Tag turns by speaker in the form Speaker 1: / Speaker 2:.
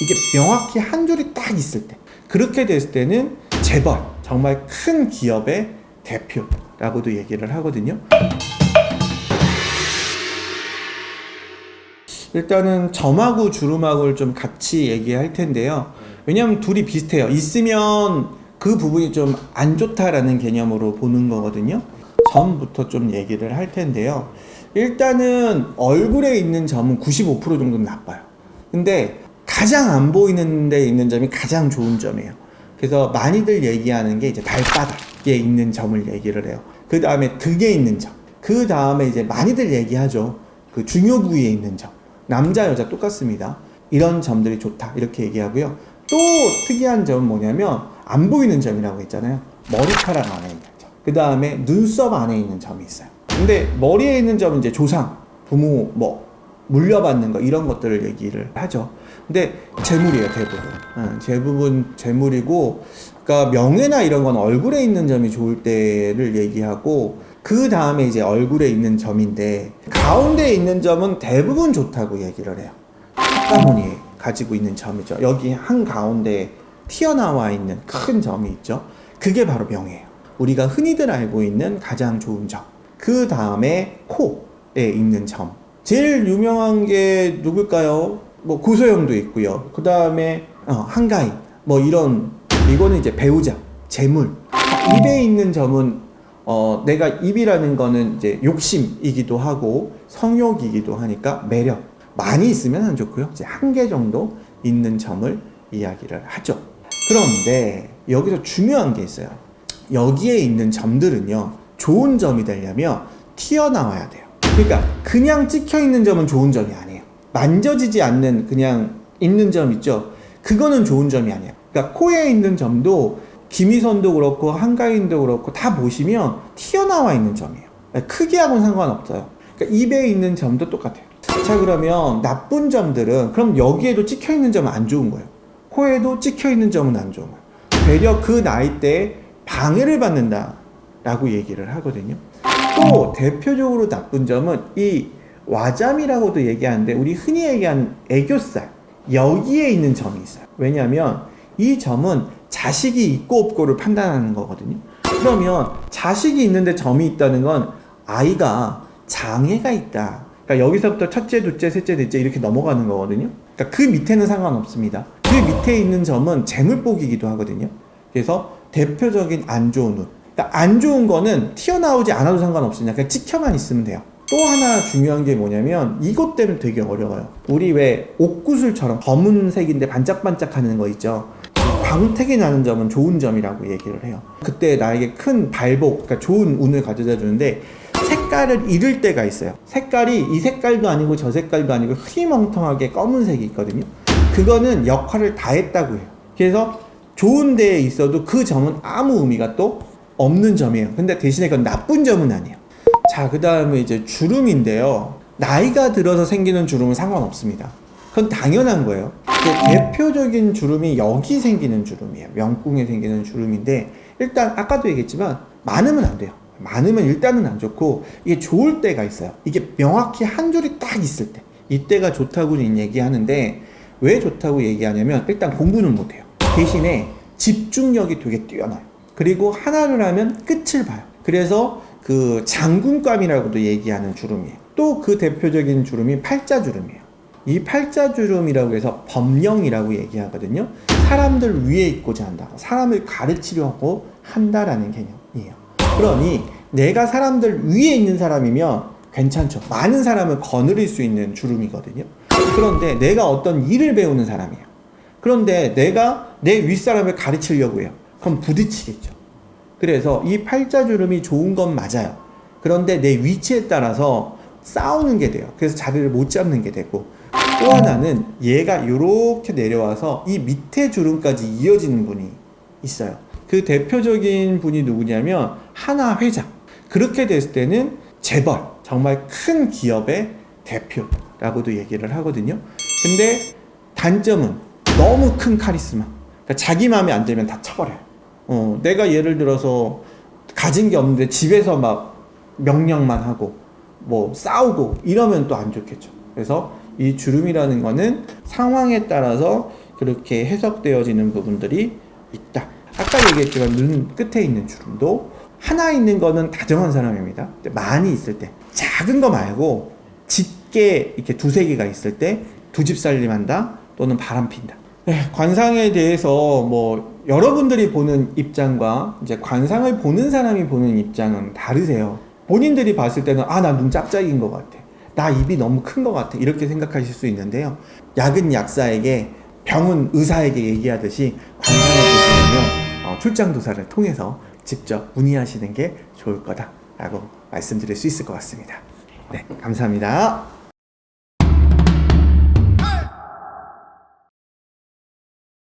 Speaker 1: 이게 명확히 한 줄이 딱 있을 때, 그렇게 됐을 때는 재벌, 정말 큰 기업의 대표라고도 얘기를 하거든요. 일단은 점하고 주름하고를 좀 같이 얘기할 텐데요. 왜냐하면 둘이 비슷해요. 있으면 그 부분이 좀 안 좋다라는 개념으로 보는 거거든요. 점부터 좀 얘기를 할 텐데요. 일단은 얼굴에 있는 점은 95% 정도는 나빠요. 근데 가장 안 보이는 데 있는 점이 가장 좋은 점이에요. 그래서 많이들 얘기하는 게 이제 발바닥에 있는 점을 얘기를 해요. 그 다음에 등에 있는 점. 그 다음에 이제 많이들 얘기하죠. 그 중요 부위에 있는 점. 남자 여자 똑같습니다. 이런 점들이 좋다 이렇게 얘기하고요. 또 특이한 점은 뭐냐면 안 보이는 점이라고 했잖아요. 머리카락 안에 있는 점. 그 다음에 눈썹 안에 있는 점이 있어요. 근데 머리에 있는 점은 이제 조상, 부모, 물려받는 거 이런 것들을 얘기를 하죠. 근데 재물이에요, 대부분 재물이고, 그러니까 명예나 이런 건 얼굴에 있는 점이 좋을 때를 얘기하고, 그 다음에 이제 얼굴에 있는 점인데 가운데에 있는 점은 대부분 좋다고 얘기를 해요. 사과무늬에 가지고 있는 점이죠. 여기 한 가운데에 튀어나와 있는 큰 점이 있죠. 그게 바로 명예예요. 우리가 흔히들 알고 있는 가장 좋은 점. 그 다음에 코에 있는 점. 제일 유명한 게 누굴까요? 고소영도 있고요. 그 다음에 한가인 이거는 이제 배우자, 재물. 입에 있는 점은 내가 입이라는 거는 이제 욕심이기도 하고 성욕이기도 하니까 매력. 많이 있으면 안 좋고요. 이제 한 개 정도 있는 점을 이야기를 하죠. 그런데 여기서 중요한 게 있어요. 여기에 있는 점들은요, 좋은 점이 되려면 튀어나와야 돼요. 그러니까 그냥 찍혀 있는 점은 좋은 점이 아니에요. 만져지지 않는 그냥 있는 점 있죠. 그거는 좋은 점이 아니에요. 그러니까 코에 있는 점도 김희선도 그렇고 한가인도 그렇고 다 보시면 튀어나와 있는 점이에요. 크기하고는 상관없어요. 그러니까 입에 있는 점도 똑같아요. 자, 그러면 나쁜 점들은 그럼 여기에도 찍혀 있는 점은 안 좋은 거예요. 코에도 찍혀 있는 점은 안 좋은 거예요. 되려 그 나이 때에 방해를 받는다 라고 얘기를 하거든요. 또 대표적으로 나쁜 점은 이 와잠이라고도 얘기하는데 우리 흔히 얘기하는 애교살, 여기에 있는 점이 있어요. 왜냐하면 이 점은 자식이 있고 없고를 판단하는 거거든요. 그러면 자식이 있는데 점이 있다는 건 아이가 장애가 있다. 그러니까 여기서부터 첫째, 둘째, 셋째, 넷째 이렇게 넘어가는 거거든요. 그러니까 그 밑에는 상관없습니다. 그 밑에 있는 점은 재물복이기도 하거든요. 그래서 대표적인 안 좋은 눈. 그러니까 안 좋은 거는 튀어나오지 않아도 상관없으니까 그냥 찍혀만 있으면 돼요. 또 하나 중요한 게 뭐냐면 이것 때문에 되게 어려워요. 우리 왜 옥구슬처럼 검은색인데 반짝반짝 하는 거 있죠. 광택이 나는 점은 좋은 점이라고 얘기를 해요. 그때 나에게 큰 발복, 그러니까 좋은 운을 가져다 주는데 색깔을 잃을 때가 있어요. 색깔이 이 색깔도 아니고 저 색깔도 아니고 흐리멍텅하게 검은색이 있거든요. 그거는 역할을 다 했다고 해요. 그래서 좋은 데에 있어도 그 점은 아무 의미가 또 없는 점이에요. 근데 대신에 그건 나쁜 점은 아니에요. 자, 그 다음에 이제 주름인데요. 나이가 들어서 생기는 주름은 상관없습니다. 그건 당연한 거예요. 대표적인 주름이 여기 생기는 주름이에요. 명궁에 생기는 주름인데 일단 아까도 얘기했지만 많으면 안 돼요. 많으면 일단은 안 좋고 이게 좋을 때가 있어요. 이게 명확히 한 줄이 딱 있을 때 이때가 좋다고 얘기하는데 왜 좋다고 얘기하냐면 일단 공부는 못해요. 대신에 집중력이 되게 뛰어나요. 그리고 하나를 하면 끝을 봐요. 그래서 그 장군감이라고도 얘기하는 주름이에요. 또 그 대표적인 주름이 팔자주름이에요. 이 팔자주름이라고 해서 법령이라고 얘기하거든요. 사람들 위에 있고자 한다. 사람을 가르치려고 한다라는 개념이에요. 그러니 내가 사람들 위에 있는 사람이면 괜찮죠. 많은 사람을 거느릴 수 있는 주름이거든요. 그런데 내가 어떤 일을 배우는 사람이에요. 그런데 내가 내 윗사람을 가르치려고 해요. 그럼 부딪히겠죠. 그래서 이 팔자주름이 좋은 건 맞아요. 그런데 내 위치에 따라서 싸우는 게 돼요. 그래서 자리를 못 잡는 게 되고, 또 하나는 얘가 이렇게 내려와서 이 밑에 주름까지 이어지는 분이 있어요. 그 대표적인 분이 누구냐면 하나 회장. 그렇게 됐을 때는 재벌, 정말 큰 기업의 대표라고도 얘기를 하거든요. 근데 단점은 너무 큰 카리스마. 그러니까 자기 마음에 안 들면 다 쳐버려요. 내가 예를 들어서 가진 게 없는데 집에서 막 명령만 하고 싸우고 이러면 또 안 좋겠죠. 그래서 이 주름이라는 거는 상황에 따라서 그렇게 해석되어지는 부분들이 있다. 아까 얘기했지만 눈 끝에 있는 주름도 하나 있는 거는 다정한 사람입니다. 많이 있을 때 작은 거 말고 짙게 이렇게 두세 개가 있을 때 두 집 살림한다 또는 바람핀다. 네, 관상에 대해서 뭐 여러분들이 보는 입장과 이제 관상을 보는 사람이 보는 입장은 다르세요. 본인들이 봤을 때는 아, 나 눈 짝짝인 것 같아, 나 입이 너무 큰 것 같아, 이렇게 생각하실 수 있는데요. 약은 약사에게, 병은 의사에게 얘기하듯이 관상을 보시려면 출장 조사를 통해서 직접 문의하시는 게 좋을 거다라고 말씀드릴 수 있을 것 같습니다. 네, 감사합니다.